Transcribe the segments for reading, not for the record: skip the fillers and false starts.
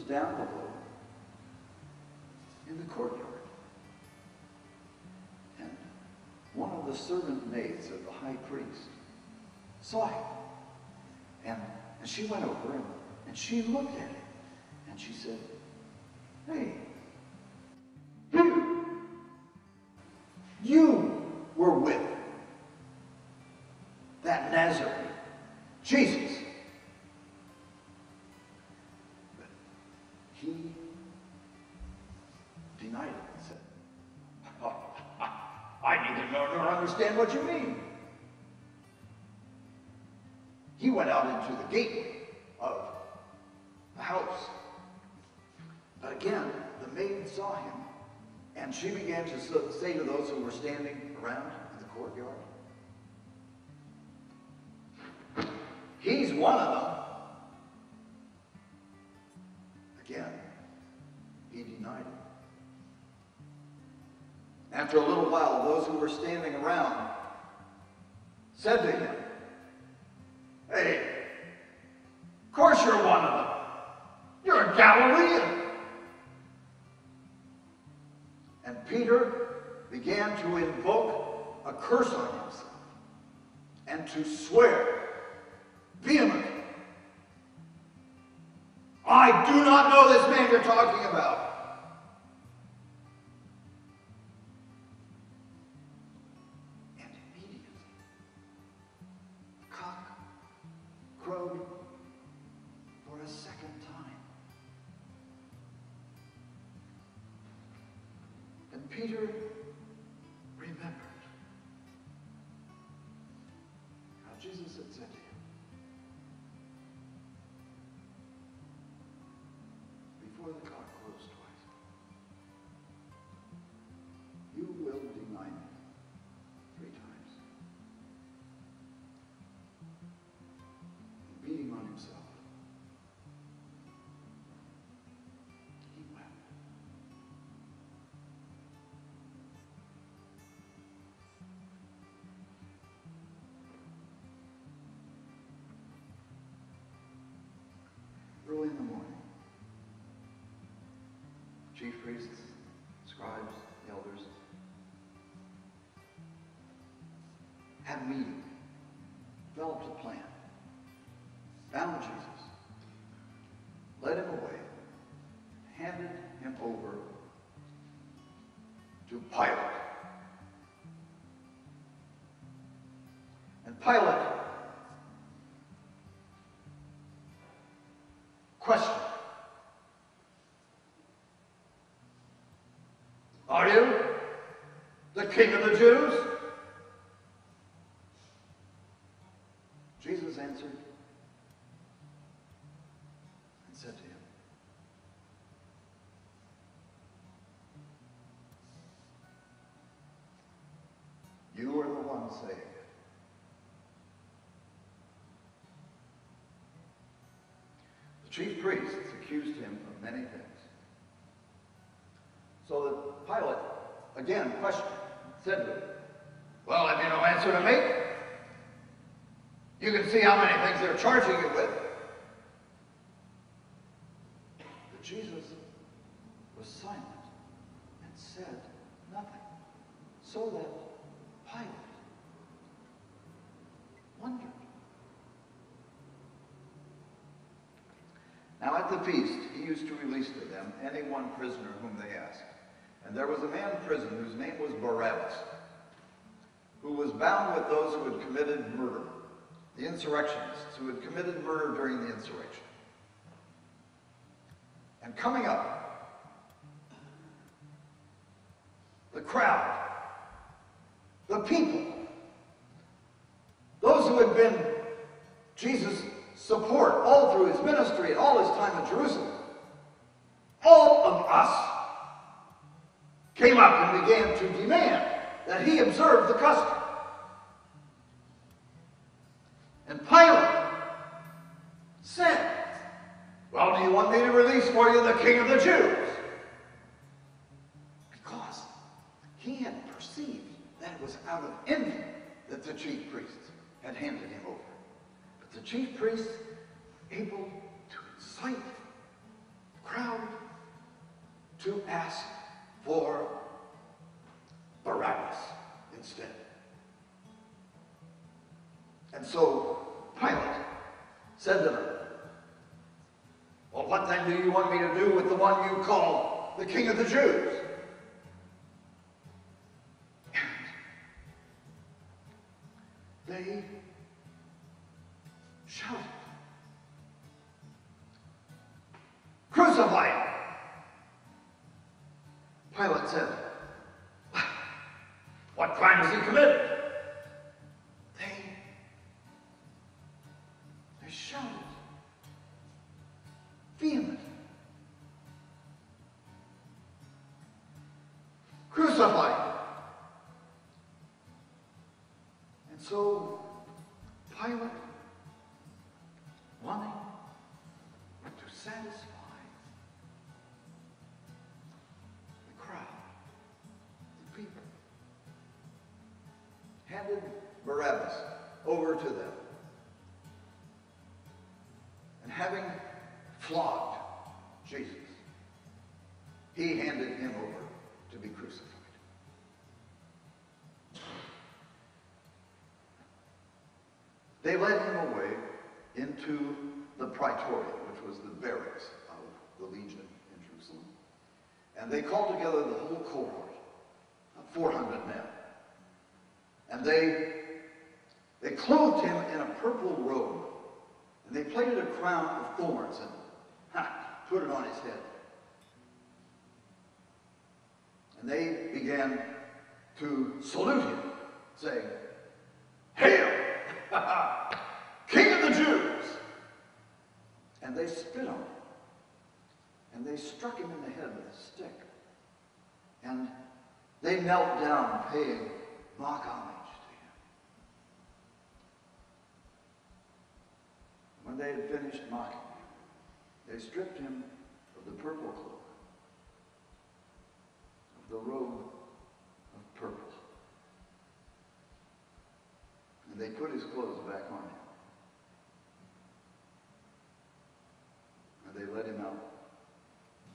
down below in the courtyard. And one of the servant maids of the high priest saw him. And she went over and she looked at him. And she said, "Hey, you were with that Nazarene, Jesus." But he denied it and said, "Oh, I neither know nor understand what you mean." He went out into the gateway of the house. But again, the maid saw him, and she began to say to those who were standing around in the courtyard, "He's one of them." Again, he denied it. After a little while, those who were standing around said to him, "Hey, of course you're one of them. You're a Galilean." And Peter began to invoke a curse on himself and to swear vehemently, "I do not know this man you're talking about." And immediately, the cock crowed for a second time. And Peter remembered how Jesus had said to him, "Before the cock crows twice, you will deny me 3 times." And beating on himself, he wept. Early in the morning, chief priests, scribes, the elders had a meeting, developed a plan, bound Jesus, led him away, handed him over to Pilate. And Pilate questioned, "Are you the King of the Jews?" Jesus answered and said to him, "You are the one saying it." The chief priests accused him of many things. So that Pilate again questioned, said to him, "Well, have you no answer to make? You can see how many things they're charging you with." But Jesus was silent and said nothing, so that Pilate wondered. Now at the feast, he used to release to them any one prisoner whom they asked. And there was a man in prison whose name was Barabbas, who was bound with those who had committed murder, the insurrectionists who had committed murder during the insurrection. And coming up, the crowd, the people, those who had been Jesus' support all through his ministry and all his time in Jerusalem, all of us came up and began to demand that he observe the custom. And Pilate said, "Well, do you want me to release for you the King of the Jews?" Because he had perceived that it was out of envy that the chief priests had handed him over. But the chief priests, able to incite crowd to ask for Barabbas instead. And so Pilate said to them, well, what then do you want me to do with the one you call the King of the Jews? And they shouted, crucify him! Pilate said, what crime has he committed? They shouted vehemently, crucify him! And so Pilate, wanting to satisfy the crowd, the people, handed Barabbas over to them. And having flogged Jesus, he handed him over to be crucified. They led him away into the Praetorium, which was the barracks of the legion in Jerusalem. And they called together the whole cohort of 400 men. And they clothed him in a purple robe. And they plaited a crown of thorns and put it on his head. And they began to salute him, saying, "Hail, King of the Jews!" And they spit on him. And they struck him in the head with a stick. And they knelt down, paying mock homage to him. When they had finished mocking him, they stripped him of the purple cloak, of the robe of purple. And they put his clothes back on him. And they led him out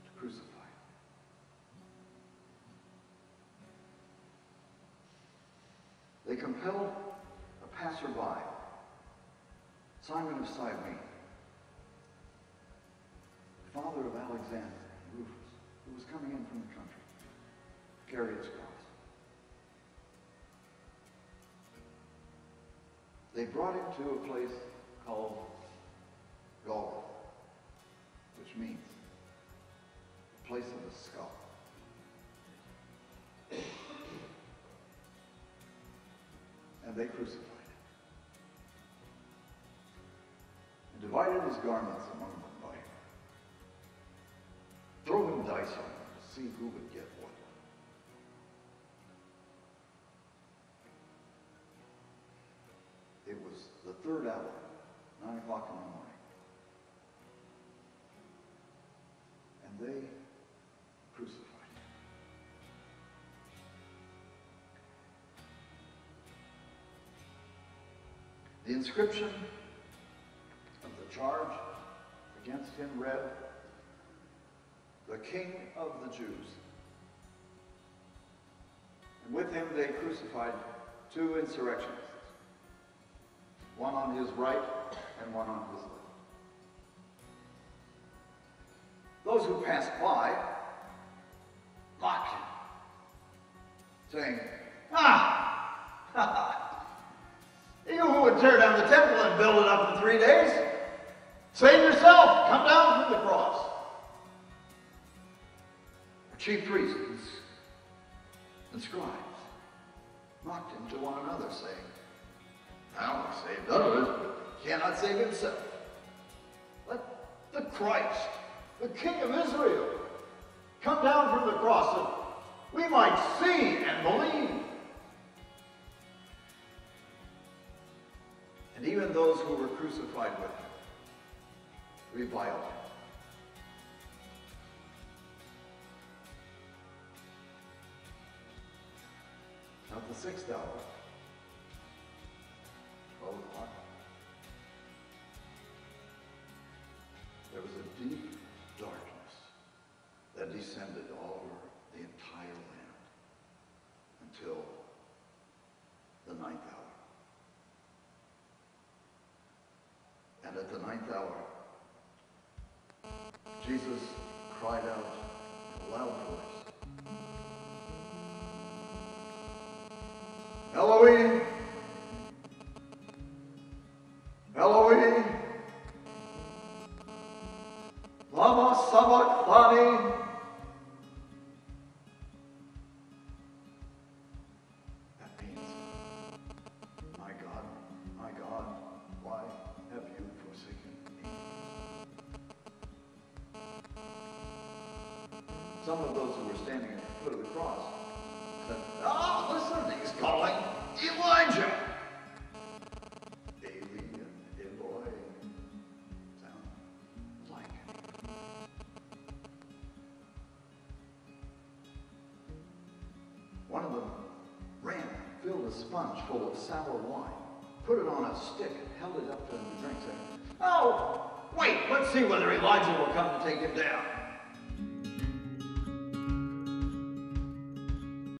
to crucify him. They compelled a passerby, Simon of Cyrene, father of Alexander and Rufus, who was coming in from the country, to carry his cross. They brought him to a place called Golgotha, which means the place of the skull. And they crucified him, and divided his garments among them by throwing dice on them to see who would get what. It was the third hour, 9 o'clock in the morning, and they crucified him. The inscription of the charge against him read, "The King of the Jews." And with him they crucified 2 insurrectionists, one on his right and one on his left. Those who passed by mocked him, saying, you who would tear down the temple and build it up in 3 days, save yourself, come down from the cross. The chief priests and scribes mocked him to one another, saying, now he saved others, but cannot save himself. Let the Christ, the King of Israel, come down from the cross that we might see and believe. And even those who were crucified with him reviled him. At the 6th hour, 12 o'clock, there was a deep darkness descended all over the entire land until the ninth hour. And at the ninth hour, Jesus cried out in a loud voice, Eloi, Eloi, lama sabachthani. That means, my God, why have you forsaken me? Some of those who were standing at the foot of the cross said, listen, he's calling Elijah. Eli and Eloi sound like it. One of them ran, filled a sponge full of sour wine, put it on a stick and held it up to him to drink, saying, oh, wait, let's see whether Elijah will come to take him down.